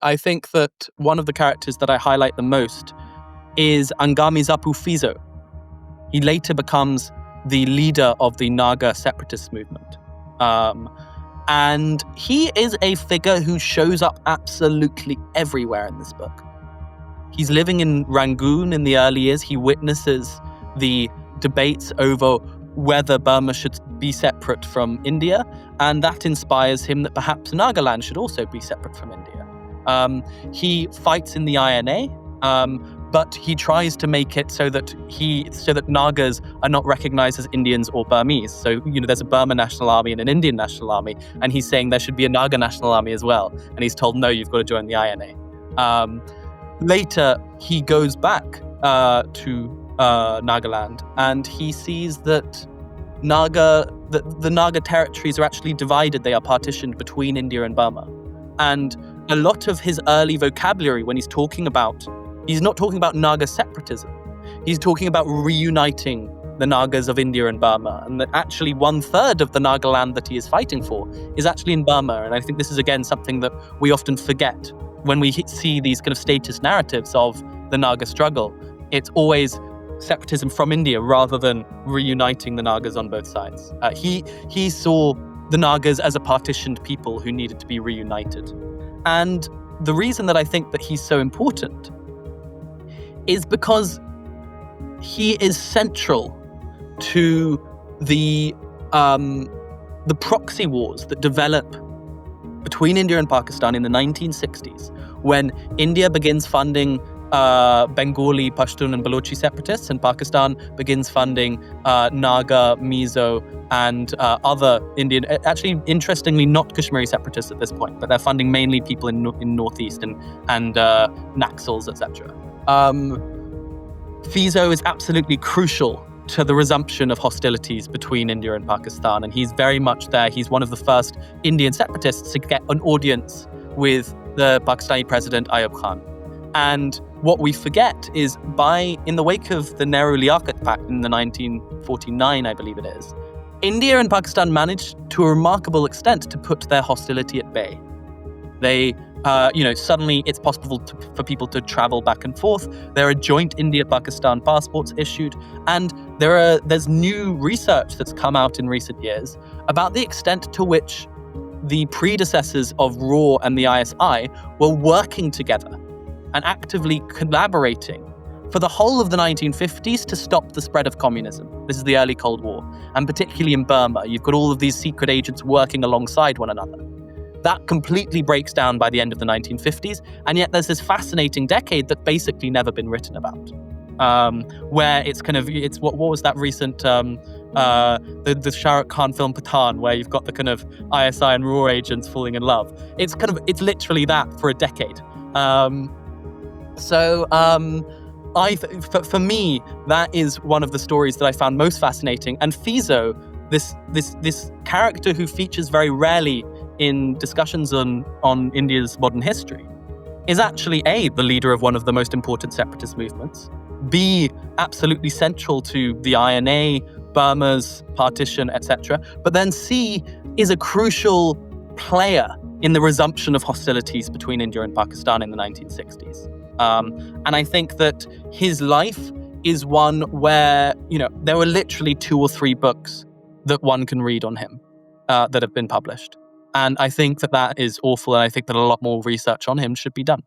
I think that one of the characters that I highlight the most is Angami Zapu Phizo. He later becomes the leader of the Naga separatist movement. And he is a figure who shows up absolutely everywhere in this book. He's living in Rangoon in the early years. He witnesses the debates over whether Burma should be separate from India, and that inspires him that perhaps Nagaland should also be separate from India. He fights in the INA, but he tries to make it so that Nagas are not recognized as Indians or Burmese. So, there's a Burma National Army and an Indian National Army, and he's saying there should be a Naga National Army as well. And he's told, no, you've got to join the INA. Later, he goes back to Nagaland, and he sees that the Naga territories are actually divided. They are partitioned between India and Burma. And a lot of his early vocabulary, when he's not talking about Naga separatism. He's talking about reuniting the Nagas of India and Burma, and that actually 1/3 of the Nagaland that he is fighting for is actually in Burma. And I think this is, again, something that we often forget when we see these kind of status narratives of the Naga struggle. It's always separatism from India rather than reuniting the Nagas on both sides. He saw the Nagas as a partitioned people who needed to be reunited. And the reason that I think that he's so important is because he is central to the proxy wars that develop between India and Pakistan in the 1960s, when India begins funding Bengali, Pashtun, and Balochi separatists, and Pakistan begins funding Naga, Mizo, and other Indian, actually, interestingly, not Kashmiri separatists at this point, but they're funding mainly people in Northeast and Naxals, etc. Phizo is absolutely crucial to the resumption of hostilities between India and Pakistan, and he's very much there. He's one of the first Indian separatists to get an audience with the Pakistani president Ayub Khan. And what we forget is in the wake of the Nehru-Liaquat Pact in the 1949, I believe it is, India and Pakistan managed to a remarkable extent to put their hostility at bay. They suddenly it's possible for people to travel back and forth. There are joint India-Pakistan passports issued, and there's new research that's come out in recent years about the extent to which the predecessors of RAW and the ISI were working together and actively collaborating for the whole of the 1950s to stop the spread of communism. This is the early Cold War, and particularly in Burma, you've got all of these secret agents working alongside one another. That completely breaks down by the end of the 1950s, and yet there's this fascinating decade that basically never been written about, where it's what was that recent the Shah Rukh Khan film Pathan, where you've got the kind of ISI and RAW agents falling in love. It's literally that for a decade. For me, that is one of the stories that I found most fascinating. And Phizo, this character who features very rarely in discussions on India's modern history, is actually A, the leader of one of the most important separatist movements, B, absolutely central to the INA, Burma's partition, etc., but then C, is a crucial player in the resumption of hostilities between India and Pakistan in the 1960s. And I think that his life is one where, there were literally 2 or 3 books that one can read on him that have been published. And I think that is awful, and I think that a lot more research on him should be done.